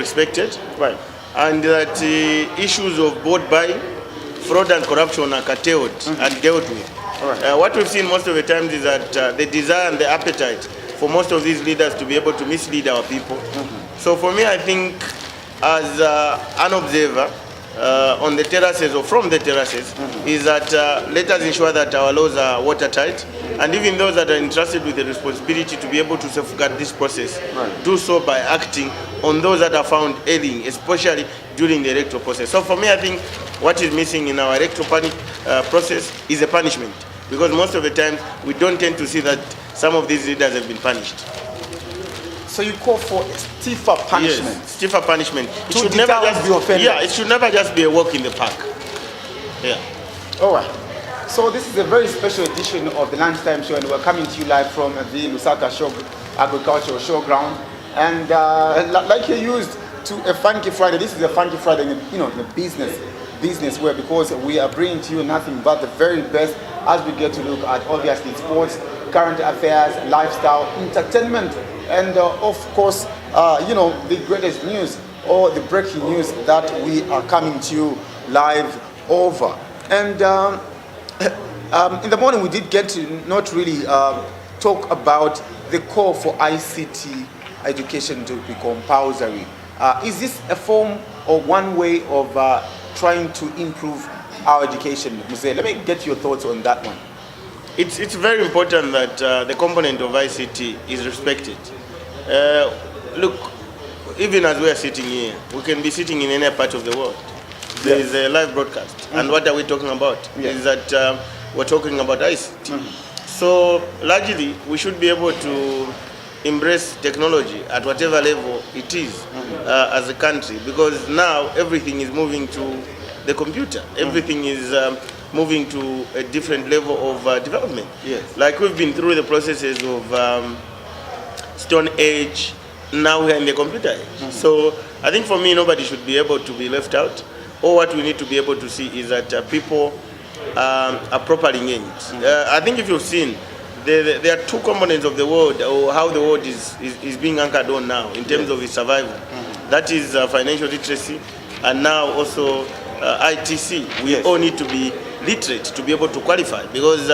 expected. Right. And that issues of board buying, fraud and corruption are curtailed and dealt with. Right. What we've seen most of the times is that the desire and the appetite for most of these leaders to be able to mislead our people. So for me, I think as an observer on the terraces or from the terraces, is that let us ensure that our laws are watertight, and even those that are entrusted with the responsibility to be able to safeguard this process, do so by acting on those that are found ailing, especially during the electoral process. So for me, I think what is missing in our electoral process is a punishment, because most of the time we don't tend to see that some of these leaders have been punished. So you call for stiffer punishment? Yes, stiffer punishment. It To should never deter just the offenders. Yeah, it should never just be a walk in the park. Yeah. All right. So this is a very special edition of the Lunchtime Show, and we're coming to you live from the Lusaka Agricultural Showground. And like you're used to a Funky Friday, this is a Funky Friday in the business way, because we are bringing to you nothing but the very best as we get to look at obviously sports, current affairs, lifestyle, entertainment, and of course, the greatest news or the breaking news that we are coming to you live over. And in the morning, we did get to not really talk about the call for ICT education to be compulsory. Is this a form or one way of trying to improve our education? Muse, let me get your thoughts on that one. It's very important that the component of ICT is respected. Look, even as we are sitting here, we can be sitting in any part of the world. There is a live broadcast. And what are we talking about? Is that we're talking about ICT. So largely, we should be able to embrace technology at whatever level it is as a country, because now everything is moving to the computer. Everything is moving to a different level of development. Yes. Like we've been through the processes of Stone Age, now we're in the computer age. So I think for me, nobody should be able to be left out. Or what we need to be able to see is that people are properly engaged. I think if you've seen, there are two components of the world, or how the world is being anchored on now in terms of its survival. That is financial literacy, and now also ITC. We all need to be literate to be able to qualify, because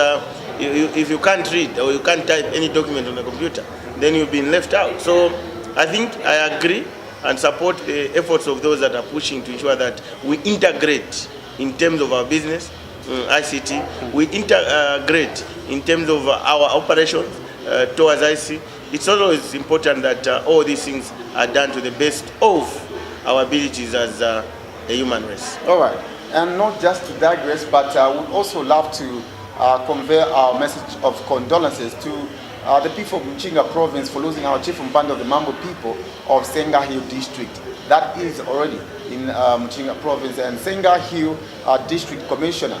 if you can't read or you can't type any document on a computer, then you've been left out. So I think I agree and support the efforts of those that are pushing to ensure that we integrate in terms of our business, ICT, we integrate in terms of our operations towards ICT. It's always important that all these things are done to the best of our abilities as a human race. All right. And not just to digress, but I would also love to convey our message of condolences to the people of Mchinga province for losing our chief mpande of the Mambo people of Senga Hill district. That is already in Mchinga province, and Senga Hill district commissioner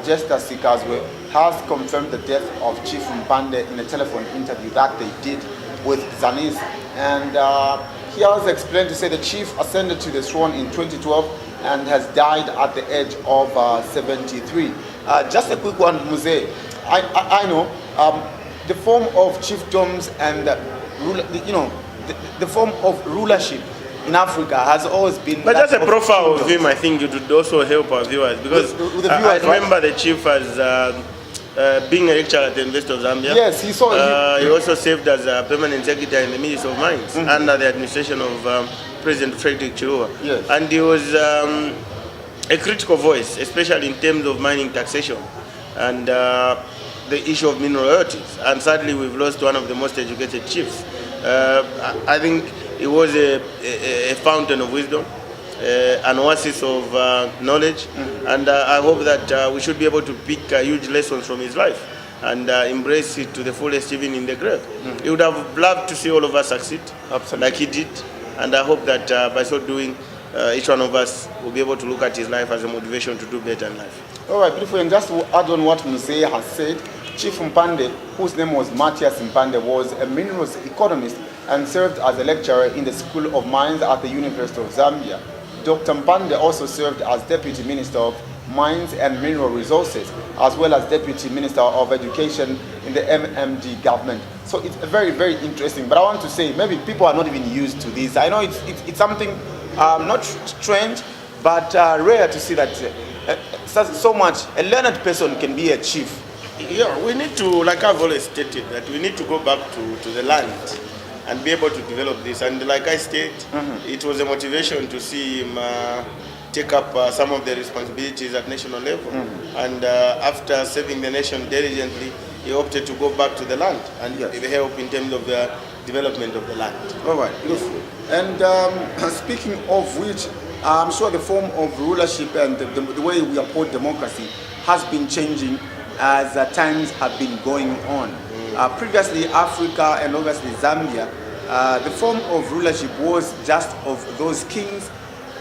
Jester Sikazwe has confirmed the death of Chief Mpande in a telephone interview that they did with Zanis. And he has explained to say the chief ascended to the throne in 2012 and has died at the age of 73. Just a quick one, Muse. I know the form of chiefdoms and the form of rulership in Africa has always been. But just a profile of him, I think it would also help our viewers, because with the I viewers, remember the chief as being a lecturer at the University of Zambia. Yes, he saw. He also served as a permanent secretary in the Ministry of Mines under the administration of President Frederick Chiluba. Yes. And he was a critical voice, especially in terms of mining taxation and the issue of mineral royalties. And sadly, we've lost one of the most educated chiefs. I think it was a fountain of wisdom, an oasis of knowledge, and I hope that we should be able to pick huge lessons from his life and embrace it to the fullest, even in the grave. He would have loved to see all of us succeed, like he did, and I hope that by so doing, each one of us will be able to look at his life as a motivation to do better in life. All right, beautiful. And just to add on what Muse has said, Chief Mpande, whose name was Matthias Mpande, was a minerals economist and served as a lecturer in the School of Mines at the University of Zambia. Dr. Mpande also served as Deputy Minister of Mines and Mineral Resources, as well as Deputy Minister of Education in the MMD government. So it's very, very interesting. But I want to say, maybe people are not even used to this. I know it's something not strange, but rare to see that so much a learned person can be a chief. Yeah, we need to, like I've always stated, that we need to go back to the land and be able to develop this. And like I stated, it was a motivation to see him take up some of the responsibilities at national level. And after serving the nation diligently, he opted to go back to the land and help in terms of the development of the land. All right, beautiful. And speaking of which, I'm sure the form of rulership and the way we uphold democracy has been changing as times have been going on. Previously, Africa and obviously Zambia, the form of rulership was just of those kings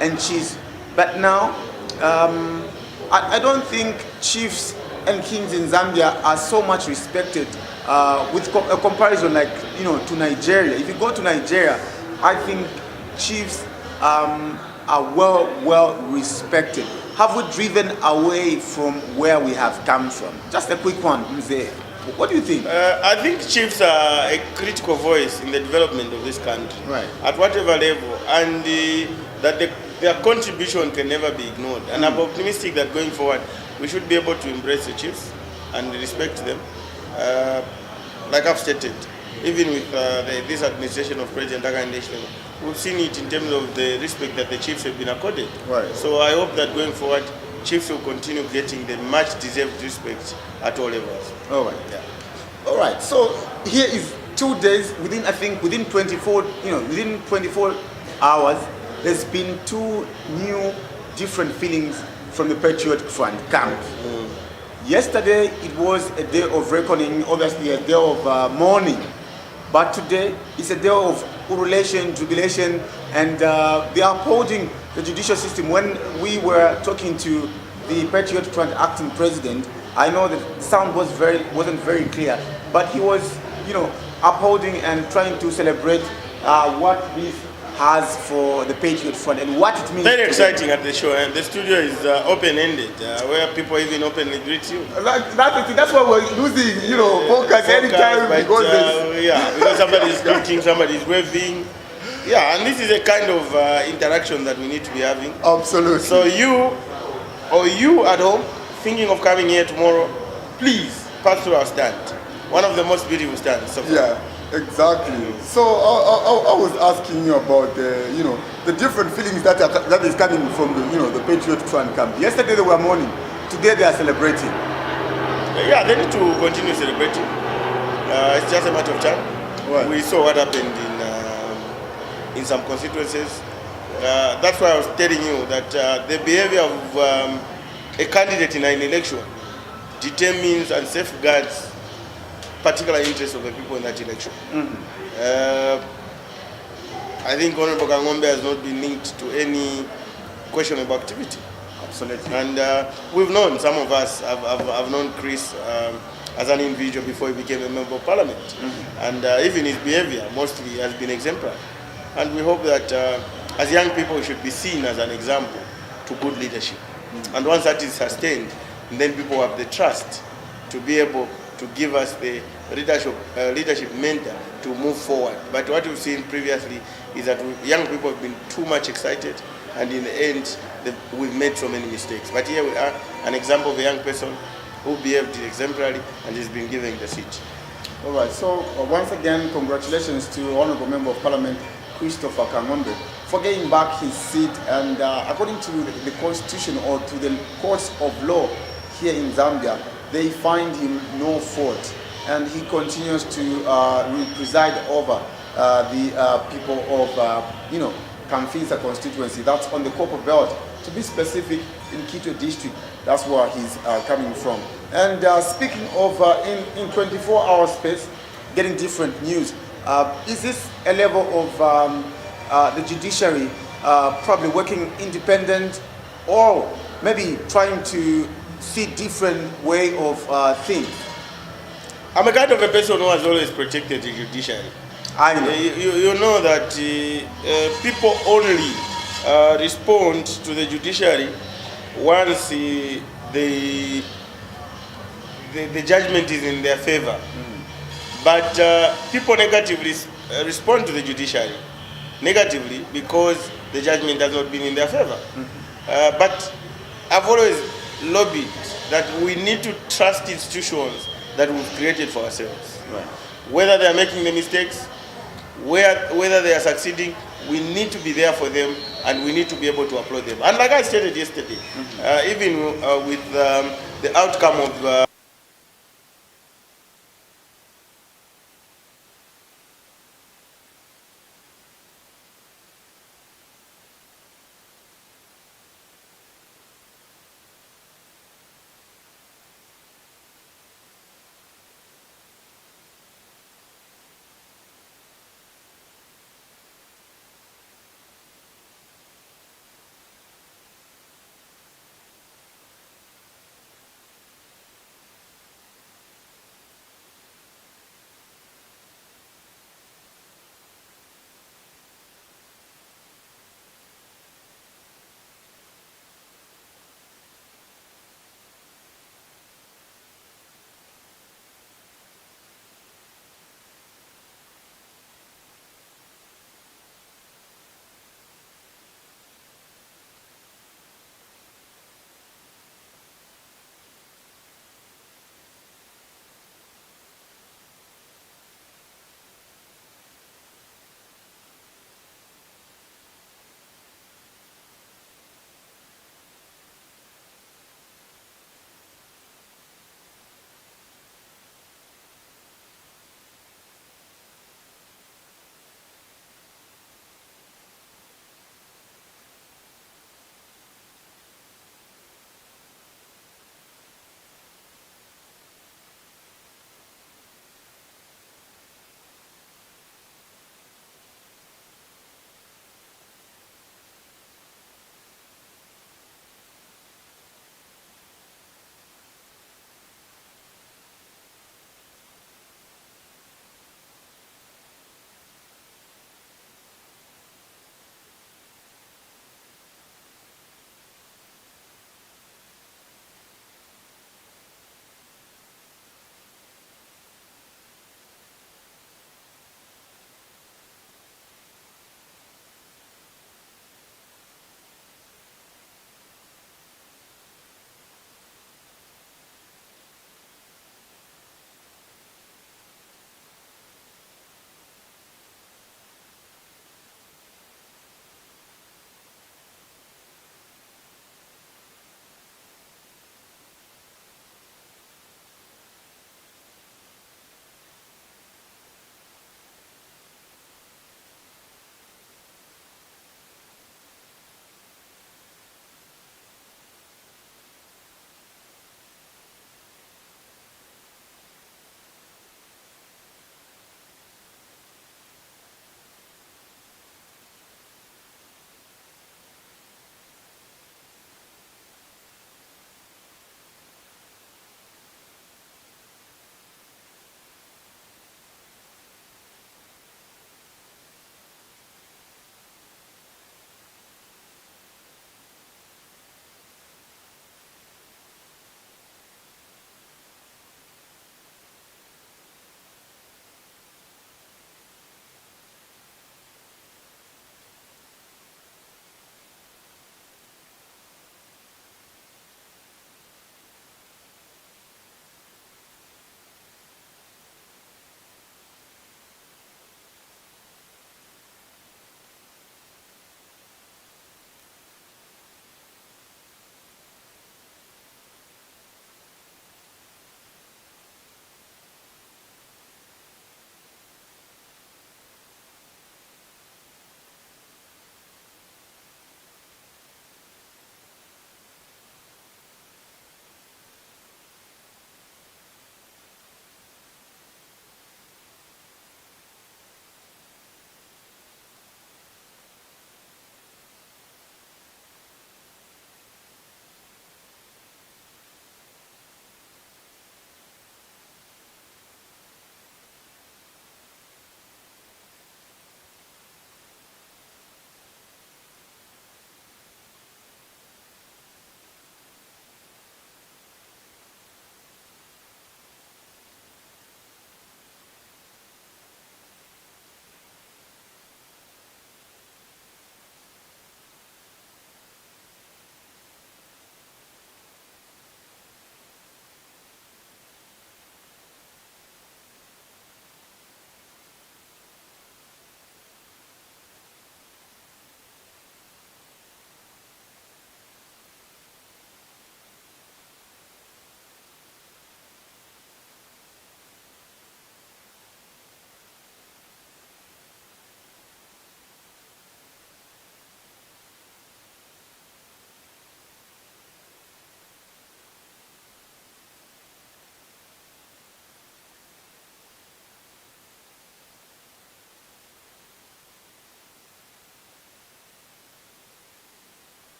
and chiefs. But now, I don't think chiefs and kings in Zambia are so much respected with a comparison like, to Nigeria. If you go to Nigeria, I think chiefs are well respected. Have we driven away from where we have come from? Just a quick one, Mzee. What do you think? I think chiefs are a critical voice in the development of this country, right, at whatever level, and that their contribution can never be ignored. And I'm optimistic that going forward, we should be able to embrace the chiefs and respect them. Like I've stated, even with this administration of President Aga, we've seen it in terms of the respect that the chiefs have been accorded. Right. So I hope that going forward, chiefs will continue getting the much deserved respect at all levels. All right. Yeah. All right. So here is 2 days within 24 hours. There's been two new different feelings from the Patriot Front camp. Yesterday it was a day of reckoning, obviously a day of mourning, but today it's a day of ululation, jubilation, and they are upholding the judicial system. When we were talking to the Patriot Front acting president, I know that the sound wasn't very clear, but he was, upholding and trying to celebrate what this has for the Patriot Front and what it means. Very exciting at the show, and the studio is open-ended, where people even openly greet you. That's why we're losing, focus anytime we go there. Yeah, because somebody is greeting, somebody is waving. Yeah, and this is a kind of interaction that we need to be having. Absolutely. So you at home, thinking of coming here tomorrow, please pass through our stand. One of the most beautiful stands so far. Yeah. Exactly. So I was asking you about the different feelings that is coming from the Patriot Front camp. Yesterday they were mourning. Today they are celebrating. Yeah, they need to continue celebrating. It's just a matter of time. Right. We saw what happened in some constituencies. That's why I was telling you that the behavior of a candidate in an election determines and safeguards particular interests of the people in that election. I think Honorable Kangombe has not been linked to any questionable activity. Absolutely. And we've known, some of us have known Chris as an individual before he became a member of parliament. And even his behavior mostly has been exemplary. And we hope that as young people we should be seen as an example to good leadership. And once that is sustained, then people have the trust to be able to give us the leadership mentor to move forward. But what we've seen previously is that young people have been too much excited, and in the end, we've made so many mistakes. But here we are, an example of a young person who behaved exemplarily and has been given the seat. All right, so once again, congratulations to Honorable Member of Parliament, Christopher Kangombe, for getting back his seat. And according to the Constitution or to the courts of law here in Zambia, they find him no fault, and he continues to preside over the people of, Kamfisa constituency. That's on the Copper Belt, to be specific, in Quito district. That's where he's coming from. And speaking of in 24-hour space, getting different news, is this a level of the judiciary probably working independent, or maybe trying to see different way of things? I'm a kind of a person who has always protected the judiciary. I know. You know that people only respond to the judiciary once the judgment is in their favor. But people negatively respond to the judiciary negatively because the judgment has not been in their favor. But I've always lobbied that we need to trust institutions that we've created for ourselves. Right. Whether they are making the mistakes, whether they are succeeding, we need to be there for them and we need to be able to applaud them. And like I stated yesterday, even with the outcome of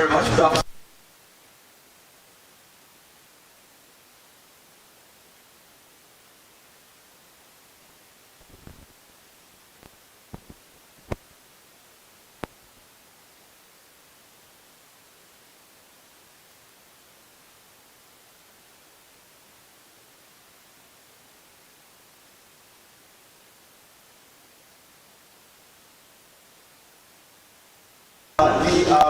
very much. Good afternoon.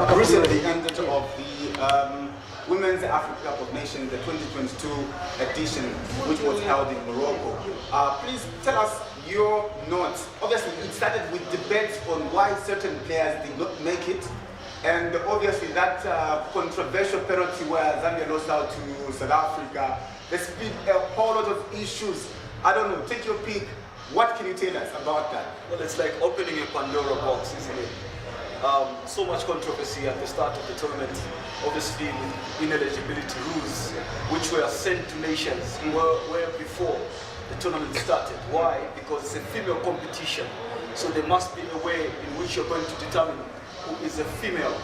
We recently ended of the Women's Africa Cup of Nations, the 2022 edition, which was held in Morocco. Please tell us your notes. Obviously, it started with debates on why certain players did not make it, and obviously that controversial penalty where Zambia lost out to South Africa. There's been a whole lot of issues. I don't know, take your pick. What can you tell us about that? Well, it's like opening a Pandora box, isn't it? So much controversy at the start of the tournament, obviously with ineligibility rules, which were sent to nations where before the tournament started. Why? Because it's a female competition. So there must be a way in which you're going to determine who is a female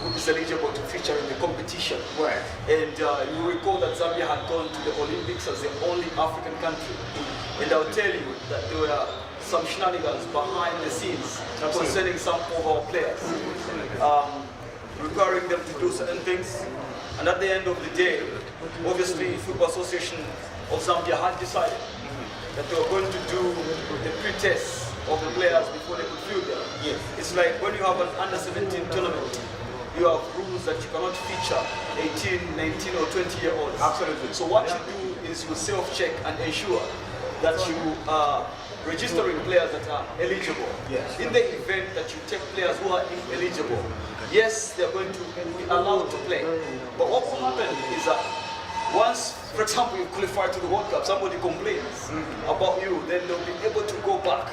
who is eligible to feature in the competition. Right. And you recall that Zambia had gone to the Olympics as the only African country. And I'll tell you that there were some shenanigans behind the scenes concerning some of our players, requiring them to do certain things. And at the end of the day, obviously, Football Association of Zambia had decided that they were going to do the pre-tests of the players before they could field them. Yes. It's like when you have an under-17 tournament, you have rules that you cannot feature 18, 19 or 20-year-olds. Absolutely. So what you do is you self-check and ensure that you are registering players that are eligible. Yes. In the event that you take players who are ineligible, yes, they're going to be allowed to play. But what will happen is that once, for example, you qualify to the World Cup, somebody complains about you, then they'll be able to go back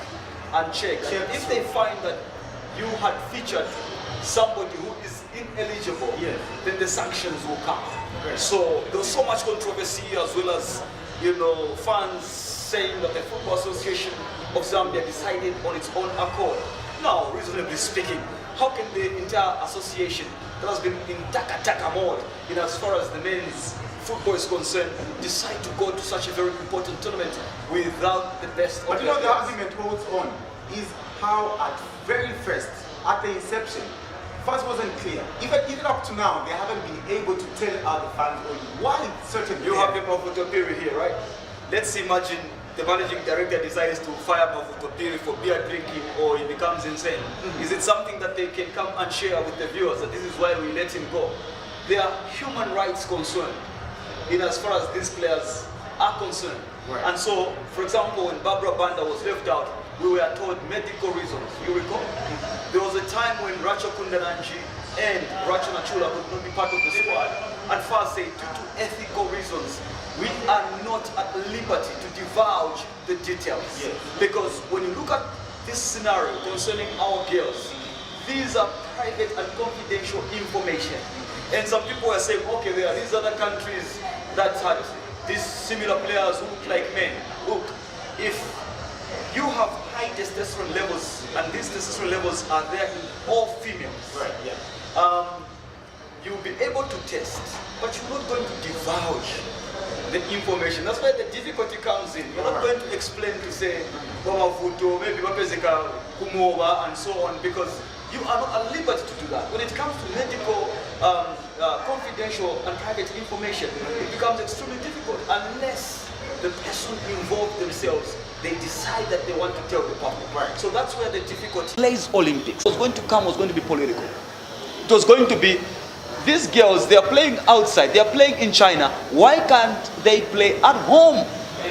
and check. And if they find that you had featured somebody who is ineligible, then the sanctions will come. So there was so much controversy, as well as, you know, fans saying that the Football Association of Zambia decided on its own accord. Now, reasonably speaking, how can the entire association that has been in taka-taka mode, in as far as the men's football is concerned, decide to go to such a very important tournament without the best of But you know, the players? argument holds on is how at very first, at the inception, fans wasn't clear. Even up to now, they haven't been able to tell other fans why certain You have the Mavutopiri here, right? Let's imagine the managing director decides to fire Mavutopiri for beer drinking, or he becomes insane. Is it something that they can come and share with the viewers that this is why we let him go? There are human rights concerned in as far as these players are concerned. Right. And so, for example, when Barbara Banda was left out, we were told medical reasons. You recall? There was a time when Racho Kundananji and Racho Nachula could not be part of the squad. And first say, due to ethical reasons, we are not at liberty to divulge the details. Yes. Because when you look at this scenario concerning our girls, these are private and confidential information. And some people are saying, okay, there are these other countries that had these similar players who look like men. Look, if you have high testosterone levels, and these testosterone levels are there in all females, Right, you'll be able to test, but you're not going to divulge the information. That's where the difficulty comes in. You're not going to explain to say, maybe and so on, because you are not at liberty to do that. When it comes to medical, confidential and private information, it becomes extremely difficult unless the person involved themselves, they decide that they want to tell the public. Right. So that's where the difficulty plays. Olympics was going to come, was going to be political. It was going to be, these girls, they are playing outside, they are playing in China. Why can't they play at home?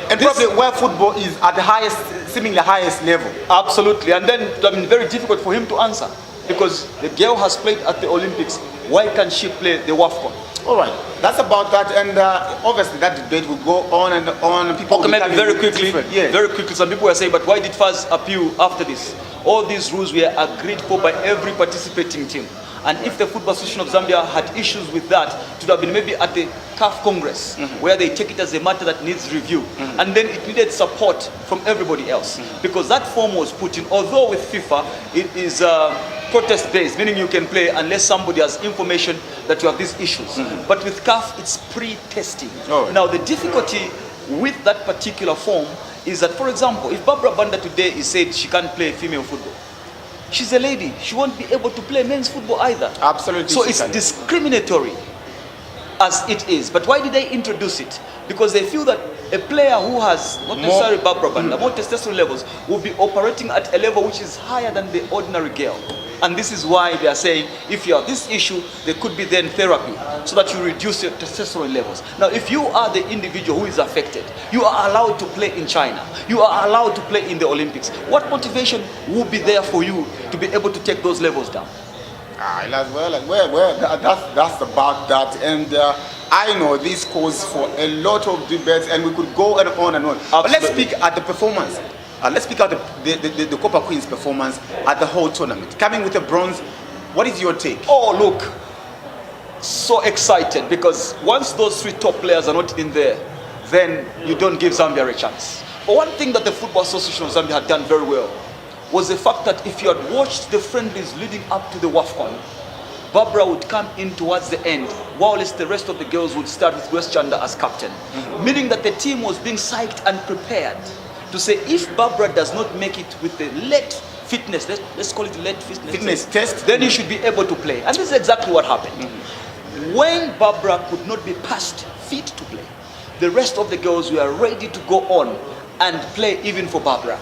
And probably where football is at the highest, seemingly highest level. Absolutely. And then it would have been very difficult for him to answer, because the girl has played at the Olympics. Why can't she play the WAFCON? All right, that's about that, and obviously that debate will go on and on. People Okay, maybe very quickly, yes. very quickly, some people were saying, but why did FAS appeal after this? All these rules were agreed for by every participating team. And if the Football Association of Zambia had issues with that, it would have been maybe at the CAF Congress, where they take it as a matter that needs review. And then it needed support from everybody else. Because that form was put in, although with FIFA, it is protest-based, meaning you can play unless somebody has information that you have these issues. But with CAF, it's pre-testing. Oh. Now, the difficulty with that particular form is that, for example, if Barbara Banda today is said she can't play female football, she's a lady, she won't be able to play men's football either. Absolutely. So it's discriminatory as it is. But why did they introduce it? Because they feel that a player who has, not necessarily Barbara Banda, more testosterone levels, will be operating at a level which is higher than the ordinary girl. And this is why they are saying, if you have this issue, there could be then therapy, so that you reduce your testosterone levels. Now, if you are the individual who is affected, you are allowed to play in China, you are allowed to play in the Olympics. What motivation will be there for you to be able to take those levels down? That's about that. And I know this calls for a lot of debates, and we could go and on and on. But let's speak at the performance. Let's speak at the Copper Queen's performance at the whole tournament. Coming with a bronze, what is your take? Oh, look, so excited, because once those three top players are not in there, then you don't give Zambia a chance. But one thing that the Football Association of Zambia had done very well was the fact that if you had watched the friendlies leading up to the WAFCON, Barbara would come in towards the end, whilst the rest of the girls would start with Grace Chanda as captain. Meaning that the team was being psyched and prepared to say, if Barbara does not make it with the late fitness, let's call it late fitness test, then he should be able to play. And this is exactly what happened. When Barbara could not be passed fit to play, the rest of the girls were ready to go on and play even for Barbara.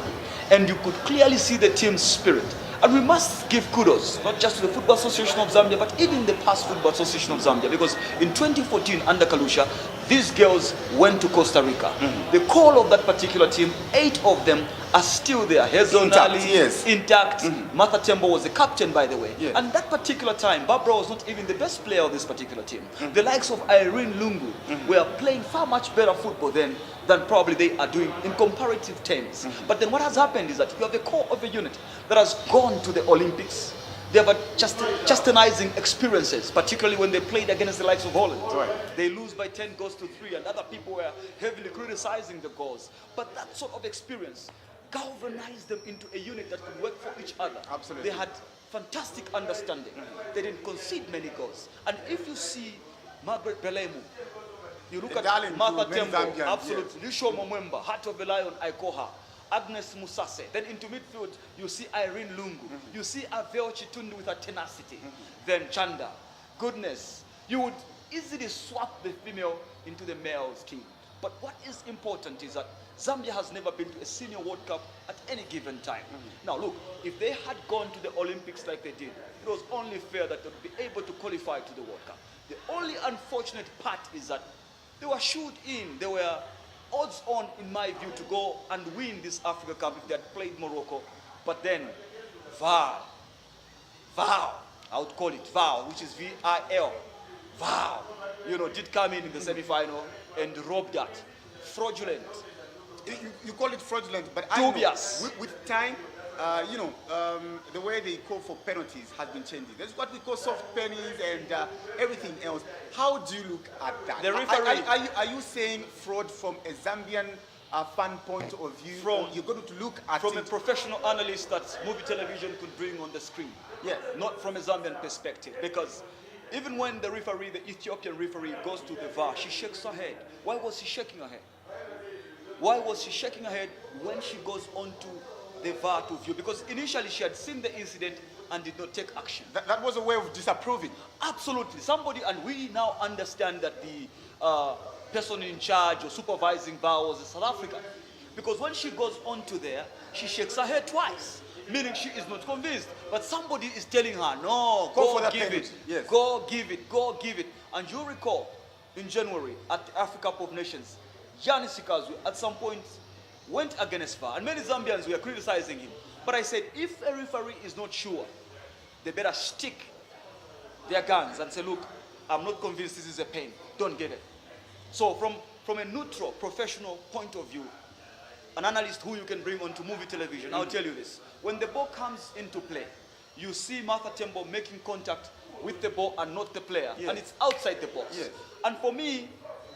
And you could clearly see the team's spirit. And we must give kudos, not just to the Football Association of Zambia, but even the past Football Association of Zambia, because in 2014, under Kalusha, these girls went to Costa Rica. The core of that particular team, 8 of them are still there. Hazel Nali, intact. Martha Tembo was the captain, by the way. Yes. And that particular time, Barbara was not even the best player of this particular team. The likes of Irene Lungu were playing far much better football than probably they are doing in comparative terms. But then what has happened is that you have a core of a unit that has gone to the Olympics. They have just chastising experiences, particularly when they played against the likes of Holland. Right. They lose by 10 goals to 3, and other people were heavily criticizing the goals. But that sort of experience galvanized them into a unit that could work for each other. Absolutely. They had fantastic understanding. They didn't concede many goals. And if you see Margaret Belemu, you look at Martha Tembo, absolutely. Lisho Momwemba, Heart of the Lion, Aikoha, Agnes Musase. Then into midfield, you see Irene Lungu. You see Aveo Chitundu with her tenacity. Then Chanda. Goodness, you would easily swap the female into the male's team. But what is important is that Zambia has never been to a senior World Cup at any given time. Now look, if they had gone to the Olympics like they did, it was only fair that they would be able to qualify to the World Cup. The only unfortunate part is that they were shooed in. They were odds on, in my view, to go and win this Africa Cup if they had played Morocco. But then, VAR, I would call it VAR, which is V-I-L, VAR, did come in the semi-final and robbed that. Fraudulent. You call it fraudulent, but dubious. I know with time, the way they call for penalties has been changing. That's what we call soft pennies and everything else. How do you look at that? The referee, are you saying fraud from a Zambian fan point of view? You're going to look at from a professional analyst that Muvi television could bring on the screen. Yeah. Not from a Zambian perspective, because even when the referee, the Ethiopian referee, goes to the VAR, she shakes her head. Why was she shaking her head? Why was she shaking her head when she goes on to the VAR to view? Because initially she had seen the incident and did not take action. That was a way of disapproving. Absolutely. Somebody, and we now understand that the person in charge or supervising VAR was in South Africa. Because when she goes on to there, she shakes her head twice, meaning she is not convinced. But somebody is telling her, no, go give it. Yes. Go give it, go give it. And you recall, in January, at the Africa Cup of Nations, Giannis Sikazwe at some point went against VAR, and many Zambians were criticizing him. But I said, if a referee is not sure, they better stick their guns and say, look, I'm not convinced this is a pen. Don't give it. So from a neutral, professional point of view, an analyst who you can bring onto Muvi television, I'll tell you this. When the ball comes into play, you see Martha Tembo making contact with the ball and not the player. Yes. And it's outside the box. Yes. And for me,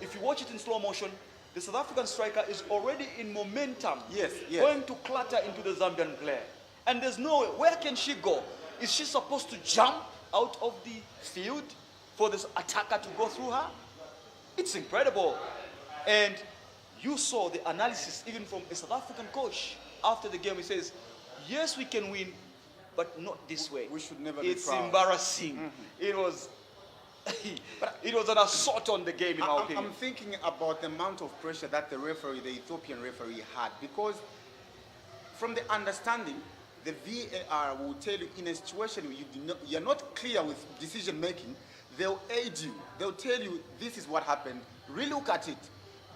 if you watch it in slow motion, the South African striker is already in momentum, yes. going to clatter into the Zambian player. And there's no way, where can she go? Is she supposed to jump out of the field for this attacker to go through her? It's incredible. And you saw the analysis even from a South African coach after the game. He says, yes, we can win, but not this way. We should never be It's proud. embarrassing. It was it was an assault on the game, in my opinion. I'm thinking about the amount of pressure that the referee, the Ethiopian referee, had, because from the understanding, the VAR will tell you in a situation where you're not clear with decision making, they'll aid you. They'll tell you this is what happened. Relook at it.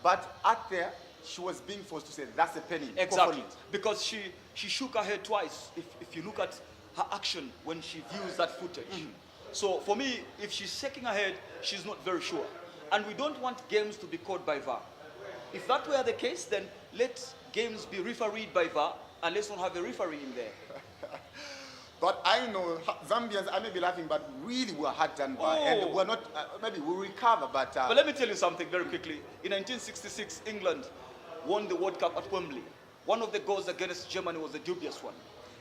But out there, she was being forced to say that's a penny. Exactly. Because she shook her head twice. If you look at her action when she views that footage. So for me, if she's shaking her head, she's not very sure. And we don't want games to be called by VAR. If that were the case, then let games be refereed by VAR, and let's not have a referee in there. But I know Zambians, I may be laughing, but really we're hard done by. And we're not, maybe we'll recover, but... But let me tell you something very quickly. In 1966, England won the World Cup at Wembley. One of the goals against Germany was a dubious one.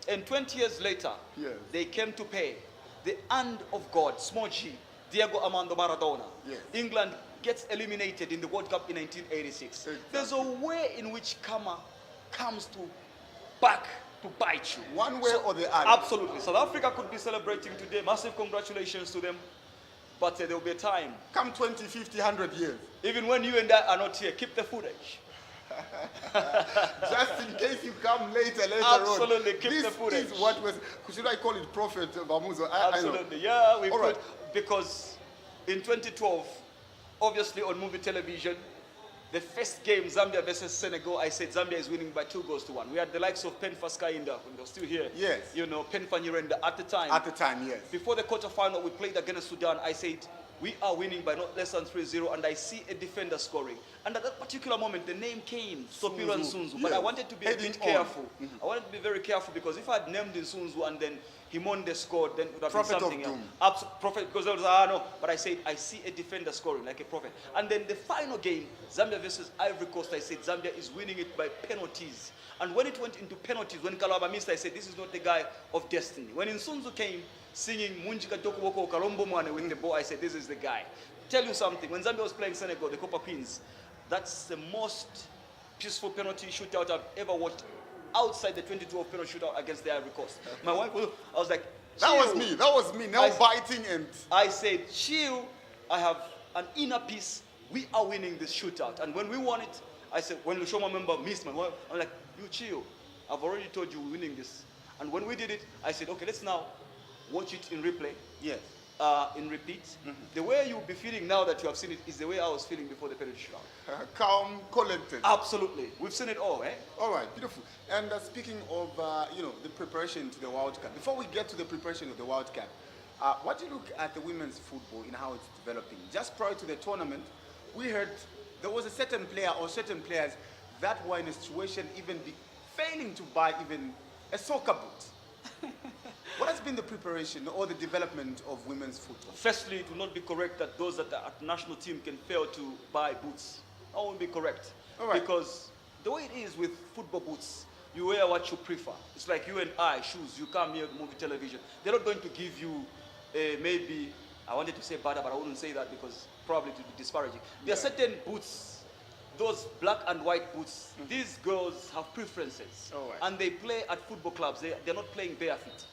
And 20 years later, yes, they came to pay. The hand of God, small g, Diego Armando Maradona. Yes. England gets eliminated in the World Cup in 1986. Exactly. There's a way in which karma comes back to bite you. One way or the other. Absolutely. South Africa could be celebrating today. Massive congratulations to them. But there will be a time. Come 20, 50, 100 years. Even when you and I are not here, keep the footage. Just in case you come later Absolutely, on. keep the footage. This is what was, should I call it prophet, Bamuzo? Absolutely, yeah. We All could, right. because in 2012, obviously on Muvi television, the first game, Zambia versus Senegal, I said Zambia is winning by 2-1. We had the likes of Penfa Skyinda, when they're still here. Yes. You know, Penfa Nyirenda at the time. At the time, yes. Before the quarterfinal, we played against Sudan. I said, we are winning by not less than 3-0, and I see a defender scoring. And at that particular moment, the name came, Sopiro and Sunzu. But Yes. I wanted to be a bit careful. I wanted to be very careful, because if I had named in Sunzu and then Himonde scored, then it would have Prophet been something of else. doom. Prophet, because I was, no. But I said, I see a defender scoring like a prophet. And then the final game, Zambia versus Ivory Coast, I said Zambia is winning it by penalties. And when it went into penalties, when Kalaba missed, I said, this is not the guy of destiny. When Nsunzu came singing Munjika Tokuwoko Kalombo Mwane with the ball, I said, this is the guy. Tell you something, when Zambia was playing Senegal, the Copper Queens, that's the most peaceful penalty shootout I've ever watched outside the 2012 penalty shootout against the Ivory Coast. My wife, I was like, That was me. Now biting and... I said, chill, I have an inner peace. We are winning this shootout. And when we won it, I said, when Lushoma member missed my wife, I'm like, you chill. I've already told you we're winning this. And when we did it, I said, okay, let's now watch it in replay. Yes. In repeat. The way you'll be feeling now that you have seen it is the way I was feeling before the penalty shootout. Calm, collected. Absolutely. We've seen it all, eh? All right, beautiful. And speaking of, the preparation to the World Cup, before we get to the preparation of the World Cup, what do you look at the women's football in how it's developing? Just prior to the tournament, we heard there was a certain player or certain players that were in a situation even failing to buy even a soccer boot. What has been the preparation or the development of women's football? Firstly, it will not be correct that those that are at the national team can fail to buy boots. That won't be correct. All right. Because the way it is with football boots, you wear what you prefer. It's like you and I, shoes, you come here to Muvi television. They're not going to give you maybe, I wanted to say better, but I wouldn't say that because probably it would be disparaging. There are certain boots, those black and white boots, these girls have preferences. All right. And they play at football clubs. They're not playing bare feet.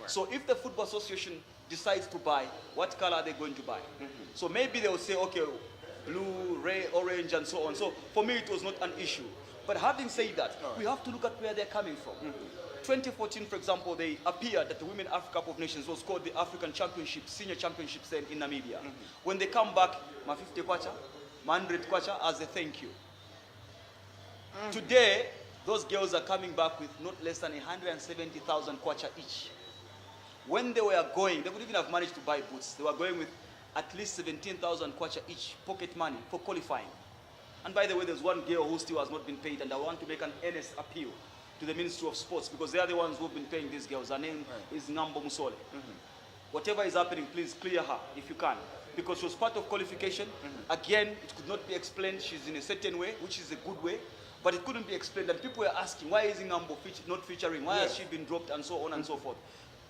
Right. So if the football association decides to buy, what color are they going to buy? So maybe they'll say, okay, blue, red, orange, and so on. So for me, it was not an issue. But having said that, we have to look at where they're coming from. 2014, for example, they appeared at the Women Africa Cup of Nations, was called the African Championship, Senior Championships then in Namibia. When they come back, ma 50 kwacha, ma 100 kwacha as a thank you. Today, those girls are coming back with not less than 170,000 kwacha each. When they were going, they could even have managed to buy boots. They were going with at least 17,000 kwacha each, pocket money for qualifying. And by the way, there's one girl who still has not been paid, and I want to make an earnest appeal to the Ministry of Sports, because they are the ones who have been paying these girls. Her name is Ngambo Musole. Whatever is happening, please clear her if you can. Because she was part of qualification. Again, it could not be explained. She's in a certain way, which is a good way, but it couldn't be explained. And people were asking, why is Ngambo not featuring? Why has she been dropped? And so on and so forth.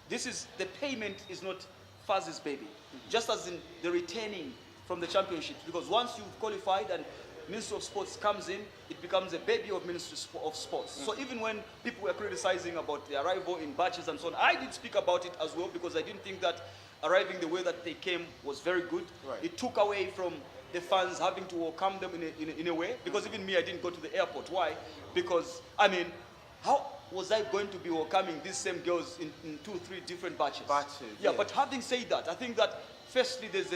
the payment is not Faz's baby, just as in the retaining from the championships, because once you've qualified and Ministry of Sports comes in, it becomes a baby of Ministry of Sports. So even when people were criticizing about the arrival in batches and so on, I did speak about it as well, because I didn't think that arriving the way that they came was very good. Right. It took away from the fans having to welcome them in a way, because even me, I didn't go to the airport. Why? Because, I mean, how was I going to be welcoming these same girls in 2-3 different batches? Yeah, but having said that, I think that firstly there's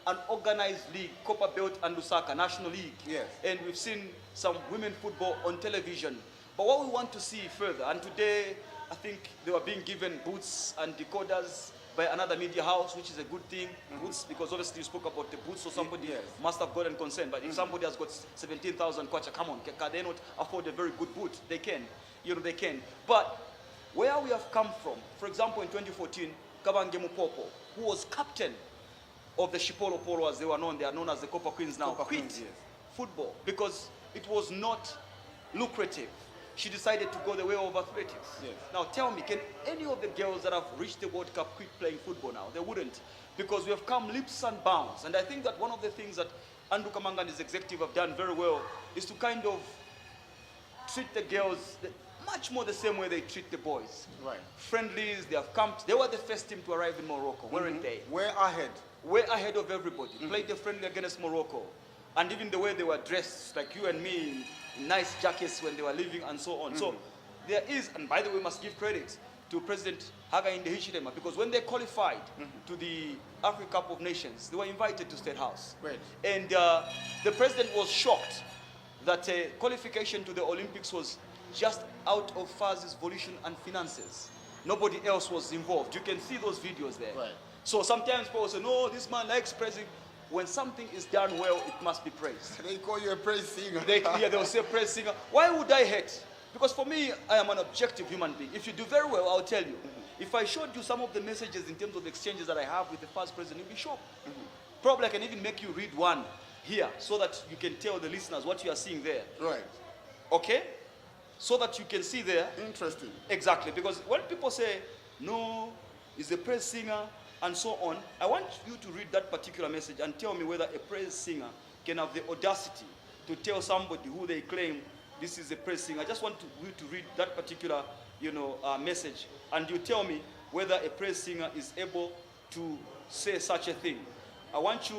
an organized league, Copper Belt and Lusaka, National League. Yes. And we've seen some women football on television. But what we want to see further, and today I think they were being given boots and decoders by another media house, which is a good thing. Boots, because obviously you spoke about the boots, so somebody must have gotten consent. But if somebody has got 17,000 kwacha, come on, can they not afford a very good boot? They can, they can. But where we have come from, for example, in 2014, Kabange Mupopo, who was captain of the Shipolo Polo, as they were known, they are known as the Copper Queens now, quit football because it was not lucrative. She decided to go the way of athletics. Yes. Now tell me, can any of the girls that have reached the World Cup quit playing football now? They wouldn't, because we have come leaps and bounds. And I think that one of the things that Andrew Kamanga and his executive have done very well is to kind of treat the girls much more the same way they treat the boys. Right. Friendlies, they have come, they were the first team to arrive in Morocco, weren't they? We're ahead. Way ahead of everybody. Played the friendly against Morocco. And even the way they were dressed, like you and me, in nice jackets when they were leaving and so on. So there is, and by the way, we must give credit to President Hakainde Hichilema, because when they qualified to the Africa Cup of Nations, they were invited to State House. Right. And the president was shocked that qualification to the Olympics was just out of Faz's volition and finances. Nobody else was involved. You can see those videos there. Right. So sometimes people say, no, this man likes praising. When something is done well, it must be praised. They call you a praise singer. They'll say praise singer. Why would I hate? Because for me, I am an objective human being. If you do very well, I'll tell you. If I showed you some of the messages in terms of exchanges that I have with the first president, you'll be shocked. Probably I can even make you read one here so that you can tell the listeners what you are seeing there. Right. Okay? So that you can see there. Interesting. Exactly. Because when people say, no, he's a praise singer, and so on, I want you to read that particular message and tell me whether a praise singer can have the audacity to tell somebody who they claim this is a praise singer. I just want you to read that particular, message, and you tell me whether a praise singer is able to say such a thing. I want you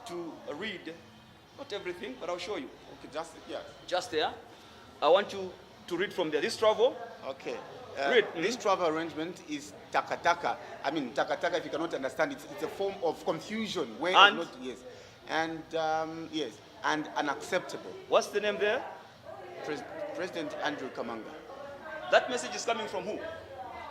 to read, not everything, but I'll show you. Okay, Just there. I want you to read from there. This travel. Okay. Read. This travel arrangement is takataka. I mean, takataka, if you cannot understand, it's a form of confusion. Where And? not, yes. And, yes, and unacceptable. What's the name there? President Andrew Kamanga. That message is coming from who?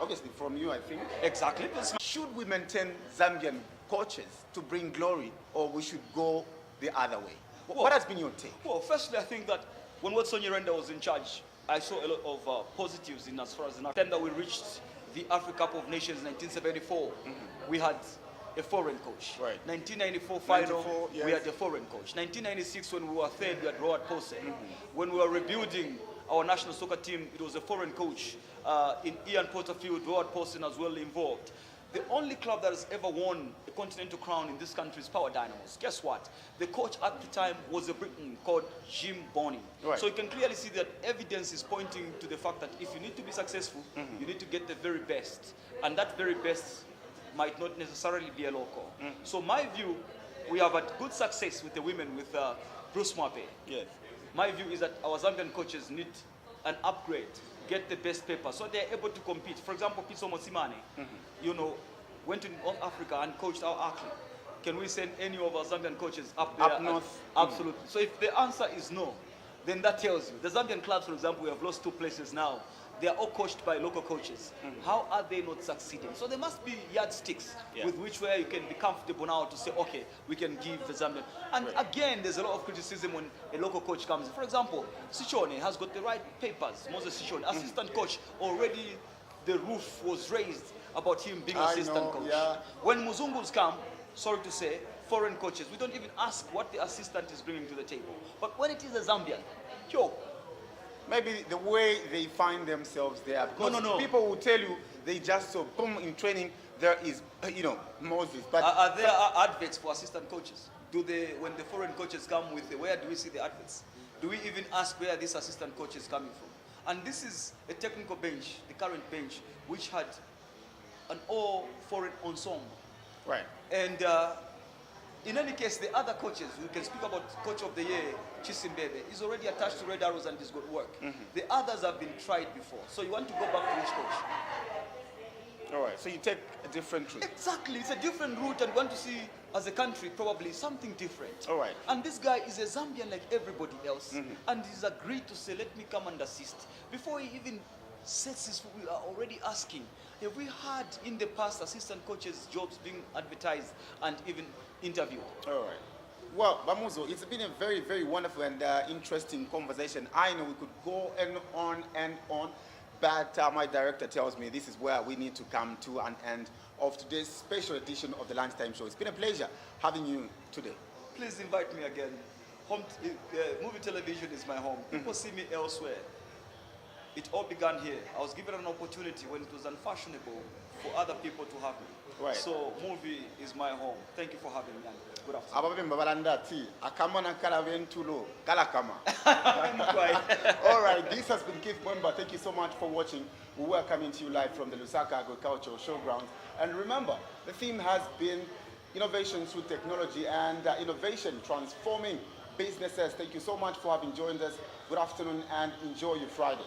Obviously from you, I think. Exactly. Should we maintain Zambian coaches to bring glory, or we should go the other way? What has been your take? Well, firstly, I think that when Watson Nyirenda was in charge, I saw a lot of positives in as far as the time that we reached the Africa Cup of Nations in 1974. We had a foreign coach. Right. 1994 final, 94, yes. we had a foreign coach. 1996 when we were third, we had Road Pose. When we were rebuilding our national soccer team, it was a foreign coach. In Ian Porterfield, Road Pose as well involved. The only club that has ever won a continental crown in this country is Power Dynamos. Guess what? The coach at the time was a Briton called Jim Bonney. Right. So you can clearly see that evidence is pointing to the fact that if you need to be successful, you need to get the very best. And that very best might not necessarily be a local. So my view, we have had good success with the women with Bruce Mwape. Yes. My view is that our Zambian coaches need an upgrade, get the best paper, so they're able to compete. For example, Pitso Mosimane, went to North Africa and coached our Arkley. Can we send any of our Zambian coaches up there? Up north? Absolutely. So if the answer is no, then that tells you. The Zambian clubs, for example, we have lost 2 places now. They are all coached by local coaches. How are they not succeeding? So there must be yardsticks with which way you can be comfortable now to say, okay, we can give the Zambian. And again, there's a lot of criticism when a local coach comes. For example, Sichone has got the right papers. Moses Sichone, assistant coach, already the roof was raised about him being assistant coach. Yeah. When Muzungus come, sorry to say, foreign coaches, we don't even ask what the assistant is bringing to the table. But when it is a Zambian, Maybe the way they find themselves there. Because No. people will tell you They just saw, boom, in training, there is, Moses. But Are there adverts for assistant coaches? Do they, when the foreign coaches come with, where do we see the adverts? Do we even ask where this assistant coach is coming from? And this is a technical bench, the current bench, which had an all foreign ensemble. right. And in any case, the other coaches, we can speak about Coach of the Year, Chisimbebe, is already attached to Red Arrows and is good work. The others have been tried before. So you want to go back to which coach? All right. So you take a different route. Exactly, it's a different route and want to see, as a country, probably something different. All right. And this guy is a Zambian like everybody else, and he's agreed to say, let me come and assist. Before he even sets his foot, we are already asking, have we had in the past assistant coaches' jobs being advertised and even interviewed? All right. Well, Bamuzo, it's been a very, very wonderful and interesting conversation. I know we could go and on, but my director tells me this is where we need to come to an end of today's special edition of the Lunchtime Show. It's been a pleasure having you today. Please invite me again. Movie television is my home. People see me elsewhere. It all began here. I was given an opportunity when it was unfashionable for other people to have me. Right. So Movie is my home. Thank you for having me. And good afternoon. Ababemba balanda akama na kala ventulo kala kama. Quite. All right, this has been Keith Mwemba. Thank you so much for watching. We are coming to you live from the Lusaka Agricultural Showground. And remember, the theme has been innovation through technology and innovation transforming businesses. Thank you so much for having joined us. Good afternoon and enjoy your Friday.